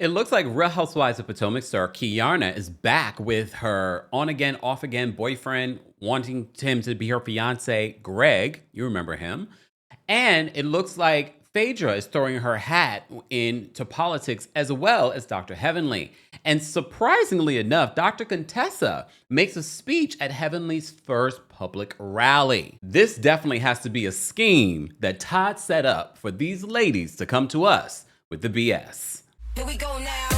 It looks like Real Housewives of Potomac star Kiana is back with her on again, off again boyfriend, wanting him to be her fiance, Greg. You remember him. And it looks like Phaedra is throwing her hat into politics as well as Dr. Heavenly. And surprisingly enough, Dr. Contessa makes a speech at Heavenly's first public rally. This definitely has to be a scheme that Todd set up for these ladies to come to us with the BS. Here we go now.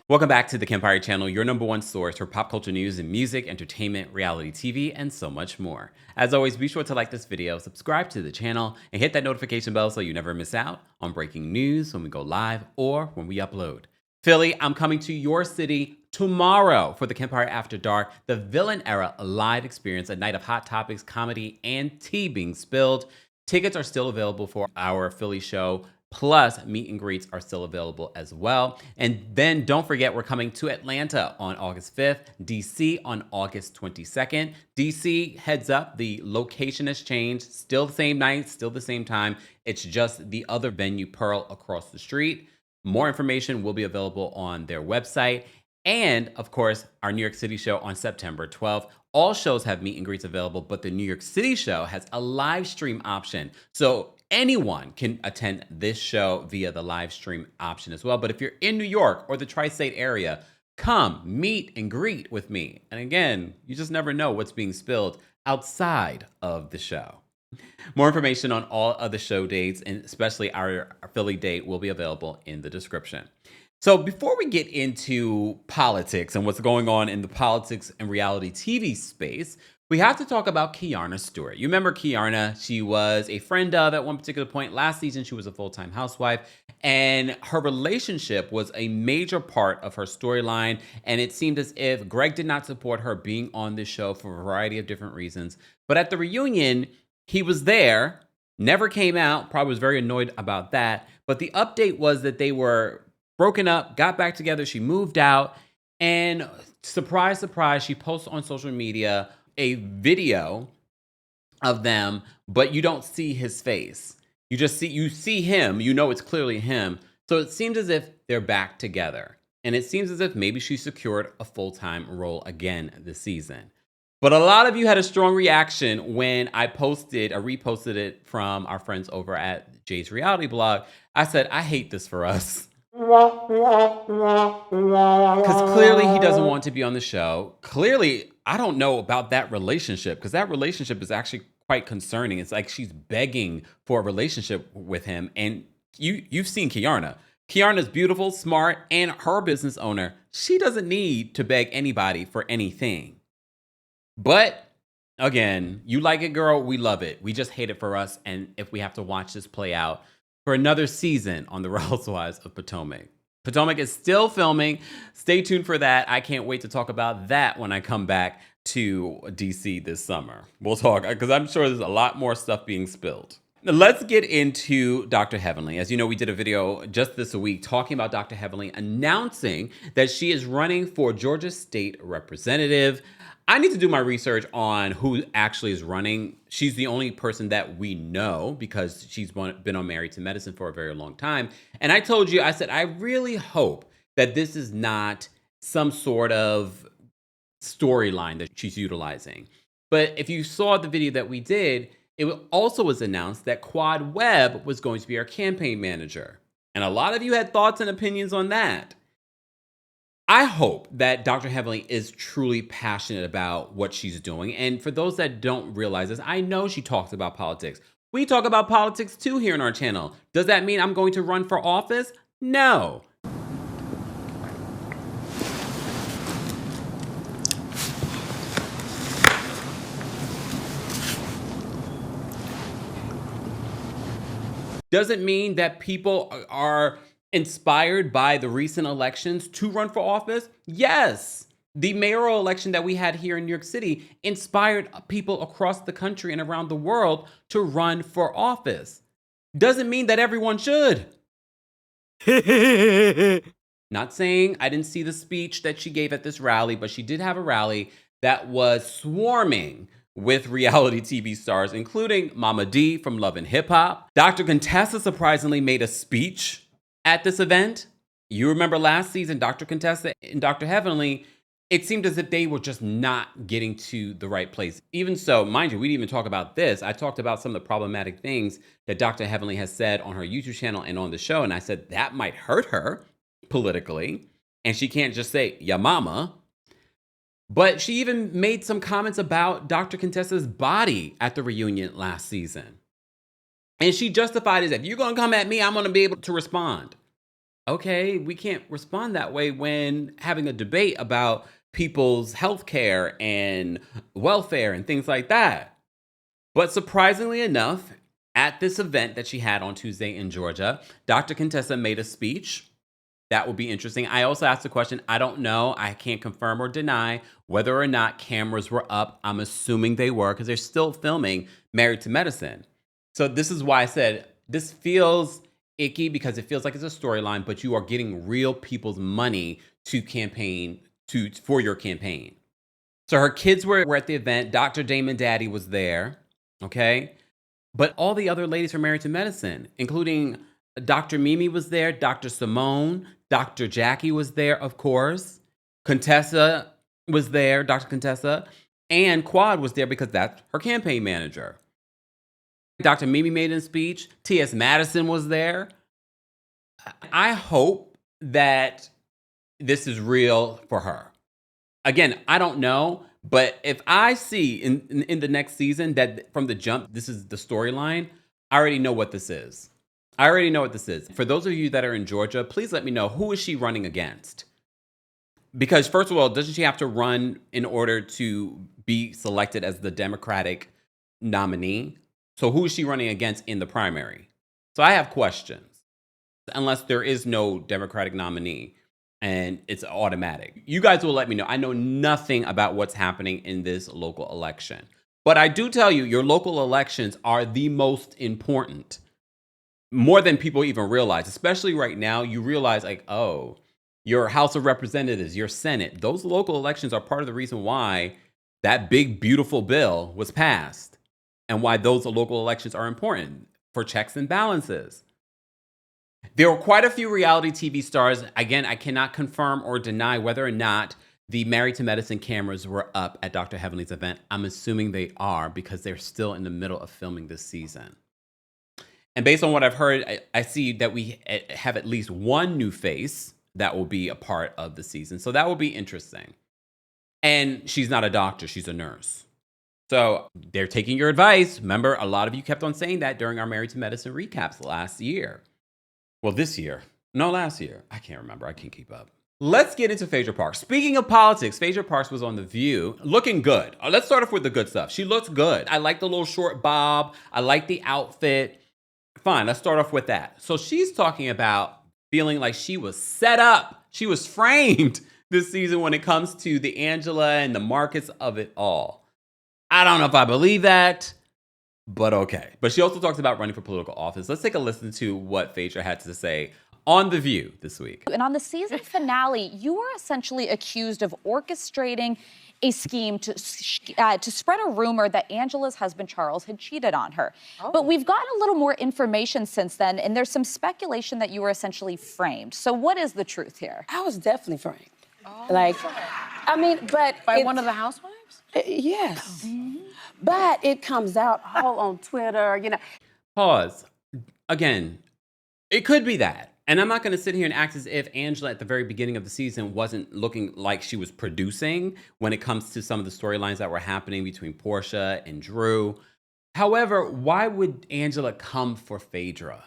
Welcome back to the Kempire channel, your number one source for pop culture news and music, entertainment, reality TV, and so much more. As always, be sure to like this video, subscribe to the channel, and hit that notification bell so you never miss out on breaking news when we go live or when we upload. Philly, I'm coming to your city tomorrow for the Kempire After Dark, the Villain Era live experience, a night of hot topics, comedy, and tea being spilled. Tickets are still available for our Philly show. Plus, meet and greets are still available as well. And then don't forget, we're coming to Atlanta on August 5th, DC on August 22nd. DC, heads up, the location has changed. Still the same night, still the same time. It's just the other venue, Pearl, across the street. More information will be available on their website. And of course, our New York City show on September 12th. All shows have meet and greets available, but the New York City show has a live stream option. So anyone can attend this show via the live stream option as well. But if you're in New York or the tri-state area, come meet and greet with me. And again, you just never know what's being spilled outside of the show. More information on all of the show dates, and especially our Philly date, will be available in the description. So before we get into politics and what's going on in the politics and reality TV space, we have to talk about Kiana Stewart. You remember Kiana, she was a friend of at one particular point. Last season, she was a full-time housewife, and her relationship was a major part of her storyline, and it seemed as if Greg did not support her being on this show for a variety of different reasons. But at the reunion, he was there, never came out, probably was very annoyed about that. But the update was that they were broken up, got back together, she moved out, and surprise, surprise, she posts on social media a video of them, but you don't see his face. You see him, you know it's clearly him. So it seems as if they're back together. And it seems as if maybe she secured a full-time role again this season. But a lot of you had a strong reaction when I reposted it from our friends over at Jay's Reality Blog. I said, I hate this for us. Because clearly he doesn't want to be on the show. Clearly, I don't know about that relationship, because that relationship is actually quite concerning. It's like she's begging for a relationship with him. And you've seen Kiana. Kiana's beautiful, smart, and her business owner. She doesn't need to beg anybody for anything. But again, you like it, girl. We love it. We just hate it for us. And if we have to watch this play out for another season on the Real Housewives of Potomac. Potomac is still filming. Stay tuned for that. I can't wait to talk about that when I come back to DC this summer. We'll talk, because I'm sure there's a lot more stuff being spilled. Now, let's get into Dr. Heavenly. As you know, we did a video just this week talking about Dr. Heavenly announcing that she is running for Georgia State Representative. I need to do my research on who actually is running. She's the only person that we know because she's been on Married to Medicine for a very long time. And I told you, I said, I really hope that this is not some sort of storyline that she's utilizing. But if you saw the video that we did, it also was announced that Quad Webb was going to be our campaign manager. And a lot of you had thoughts and opinions on that. I hope that Dr. Heavenly is truly passionate about what she's doing. And for those that don't realize this, I know she talks about politics. We talk about politics too here on our channel. Does that mean I'm going to run for office? No. Does it mean that people are inspired by the recent elections to run for office? Yes. The mayoral election that we had here in New York City inspired people across the country and around the world to run for office. Doesn't mean that everyone should. Not saying I didn't see the speech that she gave at this rally, but she did have a rally that was swarming with reality TV stars, including Mama D from Love and Hip Hop. Dr. Contessa surprisingly made a speech at this event. You remember last season, Dr. Contessa and Dr. Heavenly, it seemed as if they were just not getting to the right place. Even so, mind you, we didn't even talk about this. I talked about some of the problematic things that Dr. Heavenly has said on her YouTube channel and on the show. And I said that might hurt her politically. And she can't just say, ya mama. But she even made some comments about Dr. Contessa's body at the reunion last season. And she justified it as, if you're going to come at me, I'm going to be able to respond. Okay, we can't respond that way when having a debate about people's health care and welfare and things like that. But surprisingly enough, at this event that she had on Tuesday in Georgia, Dr. Contessa made a speech. That would be interesting. I also asked the question, I don't know, I can't confirm or deny whether or not cameras were up. I'm assuming they were because they're still filming Married to Medicine. So this is why I said this feels icky because it feels like it's a storyline, but you are getting real people's money to campaign for your campaign. So her kids were at the event. Dr. Damon Daddy was there, okay? But all the other ladies from Married to Medicine, including Dr. Mimi was there, Dr. Simone, Dr. Jackie was there, of course. Contessa was there, Dr. Contessa, and Quad was there because that's her campaign manager. Dr. Mimi made a speech. T.S. Madison was there. I hope that this is real for her. Again, I don't know, but if I see in the next season that from the jump, this is the storyline, I already know what this is. I already know what this is. For those of you that are in Georgia, please let me know, who is she running against? Because first of all, doesn't she have to run in order to be selected as the Democratic nominee? So who is she running against in the primary? So I have questions. Unless there is no Democratic nominee and it's automatic. You guys will let me know. I know nothing about what's happening in this local election. But I do tell you, your local elections are the most important. More than people even realize. Especially right now, you realize like, oh, your House of Representatives, your Senate, those local elections are part of the reason why that big, beautiful bill was passed. And why those local elections are important for checks and balances. There were quite a few reality TV stars. Again, I cannot confirm or deny whether or not the Married to Medicine cameras were up at Dr. Heavenly's event. I'm assuming they are because they're still in the middle of filming this season. And based on what I've heard, I see that we have at least one new face that will be a part of the season. So that will be interesting. And she's not a doctor, she's a nurse. So they're taking your advice. Remember, a lot of you kept on saying that during our Married to Medicine recaps last year. Well, this year. No, last year. I can't remember. I can't keep up. Let's get into Phaedra Parks. Speaking of politics, Phaedra Parks was on The View looking good. Let's start off with the good stuff. She looks good. I like the little short bob. I like the outfit. Fine, let's start off with that. So she's talking about feeling like she was set up. She was framed this season when it comes to the Angela and the markets of it all. I don't know if I believe that. But okay. But she also talks about running for political office. Let's take a listen to what Phaedra had to say on The View this week. And on the season finale, you were essentially accused of orchestrating a scheme to spread a rumor that Angela's husband, Charles, had cheated on her. Oh. But we've gotten a little more information since then, and there's some speculation that you were essentially framed. So what is the truth here? I was definitely framed. Oh. Like, I mean, but... By one of the housewives? Yes. Mm-hmm. But it comes out all on Twitter, you know. Pause. Again, it could be that. And I'm not going to sit here and act as if Angela at the very beginning of the season wasn't looking like she was producing when it comes to some of the storylines that were happening between Portia and Drew. However, why would Angela come for Phaedra?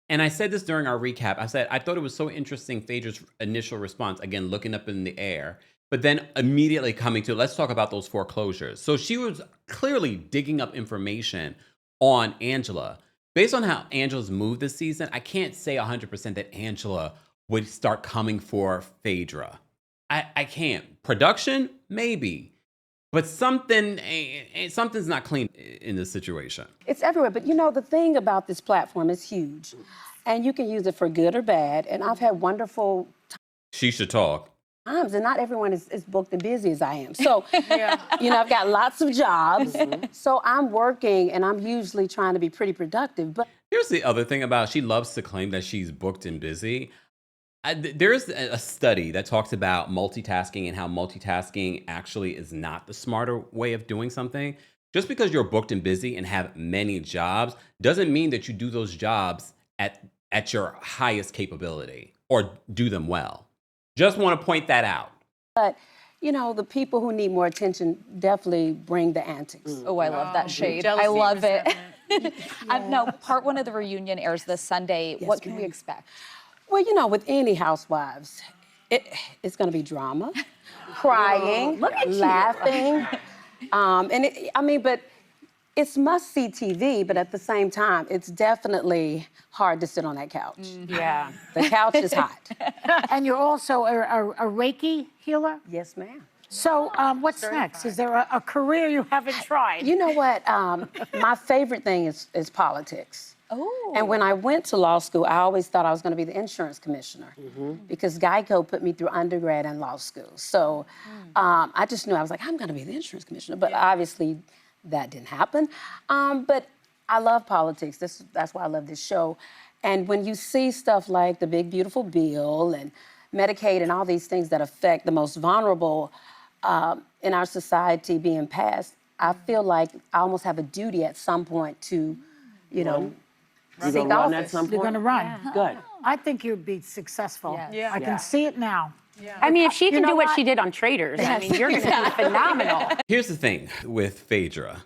And I said this during our recap. I said, I thought it was so interesting, Phaedra's initial response, again, looking up in the air, but then immediately coming to, let's talk about those foreclosures. So she was clearly digging up information on Angela. Based on how Angela's moved this season, I can't say 100% that Angela would start coming for Phaedra. I can't. Production? Maybe. But something's not clean in this situation. It's everywhere. But you know, the thing about this platform is huge. And you can use it for good or bad. And I've had wonderful... She should talk. times, and not everyone is booked and busy as I am. So, you know, I've got lots of jobs. So I'm working, and I'm usually trying to be pretty productive. But Here's the other thing about she loves to claim that she's booked and busy. There's a study that talks about multitasking and how multitasking actually is not the smarter way of doing something. Just because you're booked and busy and have many jobs doesn't mean that you do those jobs at your highest capability or do them well. Just want to point that out. But, you know, the people who need more attention definitely bring the antics. Oh, I love that shade. jealousy, I love it. resentment. No, part one of the reunion airs this Sunday. What can we expect? Well, you know, with any housewives, it's going to be drama, crying, laughing. But it's must-see TV, but at the same time, it's definitely hard to sit on that couch. Yeah. The couch is hot. And you're also a Reiki healer? Yes, ma'am. So what's next? Is there a career you haven't tried? You know what? My favorite thing is politics. Oh. And when I went to law school, I always thought I was going to be the insurance commissioner because Geico put me through undergrad and law school. So I just knew I was like, I'm going to be the insurance commissioner. But obviously, that didn't happen. But I love politics. That's why I love this show. And when you see stuff like the Big Beautiful Bill and Medicaid and all these things that affect the most vulnerable in our society being passed, I feel like I almost have a duty at some point to, you know, You seek gonna run office. at some point? You're going to run. Good. I think you'd be successful. Yeah. I can see it now. I mean, if she can know do what what? she did on Traitors, I mean, you're going to be phenomenal. Here's the thing with Phaedra.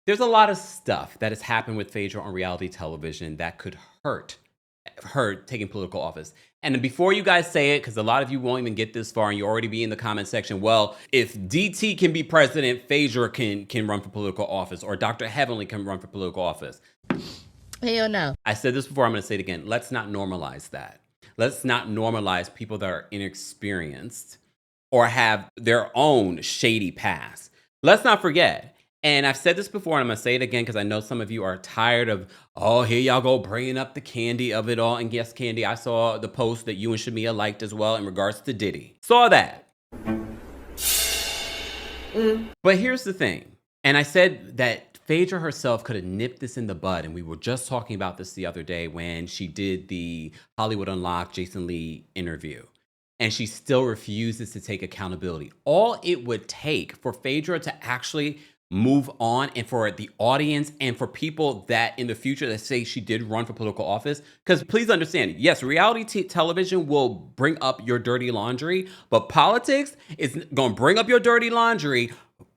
There's a lot of stuff that has happened with Phaedra on reality television that could hurt her taking political office. And before you guys say it, because a lot of you won't even get this far and you already be in the comment section, well, if DT can be president, Phaedra can run for political office, or Dr. Heavenly can run for political office. Hell no. I said this before, I'm going to say it again. Let's not normalize that. Let's not normalize people that are inexperienced or have their own shady past. Let's not forget. And I've said this before, and I'm going to say it again because I know some of you are tired of, oh, here y'all go bringing up the Candy of it all. And yes, Candy, I saw the post that you and Shamia liked as well in regards to Diddy. Saw that. But here's the thing. And I said that Phaedra herself could have nipped this in the bud. And we were just talking about this the other day when she did the Hollywood Unlocked Jason Lee interview. And she still refuses to take accountability. All it would take for Phaedra to actually move on, and for the audience and for people that in the future that say she did run for political office, because please understand, yes, reality television will bring up your dirty laundry, but politics is going to bring up your dirty laundry,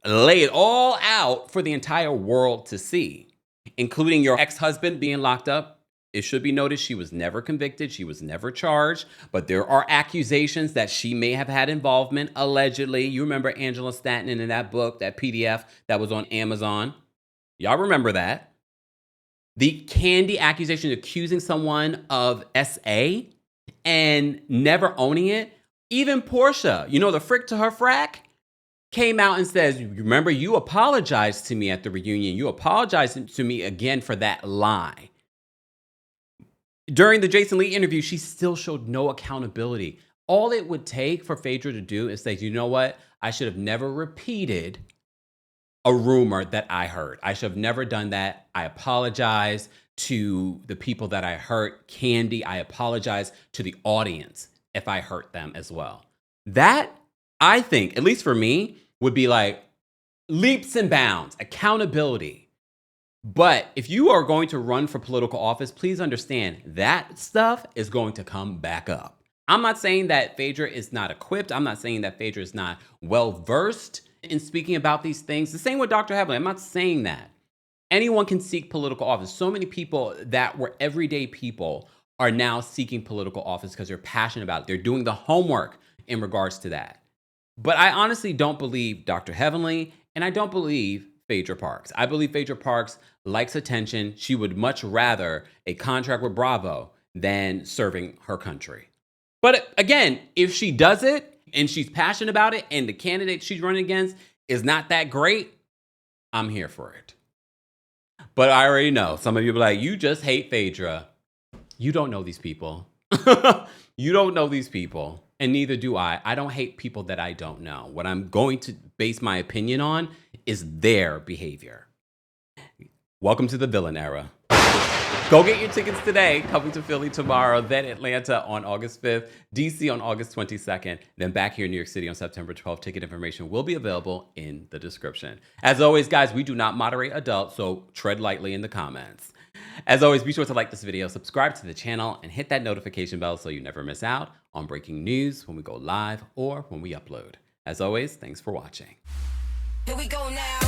lay it all out for the entire world to see, including your ex-husband being locked up. It should be noted she was never convicted. She was never charged, but there are accusations that she may have had involvement, allegedly. You remember Angela Stanton in that book, that PDF that was on Amazon. Y'all remember that. The Candy accusation, accusing someone of SA and never owning it. Even Portia, you know, the frick to her frack, came out and says, remember, you apologized to me at the reunion. You apologized to me again for that lie. During the Jason Lee interview, she still showed no accountability. All it would take for Phaedra to do is say, you know what? I should have never repeated a rumor that I heard. I should have never done that. I apologize to the people that I hurt. Candy, I apologize to the audience if I hurt them as well. That, I think, at least for me, would be like leaps and bounds, accountability. But if you are going to run for political office, please understand that stuff is going to come back up. I'm not saying that Phaedra is not equipped. I'm not saying that Phaedra is not well-versed in speaking about these things. The same with Dr. Heavenly. I'm not saying that. Anyone can seek political office. So many people that were everyday people are now seeking political office because they're passionate about it. They're doing the homework in regards to that. But I honestly don't believe Dr. Heavenly, and I don't believe Phaedra Parks. I believe Phaedra Parks likes attention. She would much rather a contract with Bravo than serving her country. But again, if she does it and she's passionate about it and the candidate she's running against is not that great, I'm here for it. But I already know some of you be like, you just hate Phaedra. You don't know these people. You don't know these people. And neither do I. I don't hate people that I don't know. What I'm going to base my opinion on is their behavior. Welcome to the villain era. Go get your tickets today. Coming to Philly tomorrow, then Atlanta on August 5th, DC on August 22nd, then back here in New York City on September 12th. Ticket information will be available in the description. As always, guys, we do not moderate adults, so tread lightly in the comments. As always, be sure to like this video, subscribe to the channel, and hit that notification bell so you never miss out on breaking news when we go live or when we upload. As always, thanks for watching. Here we go now.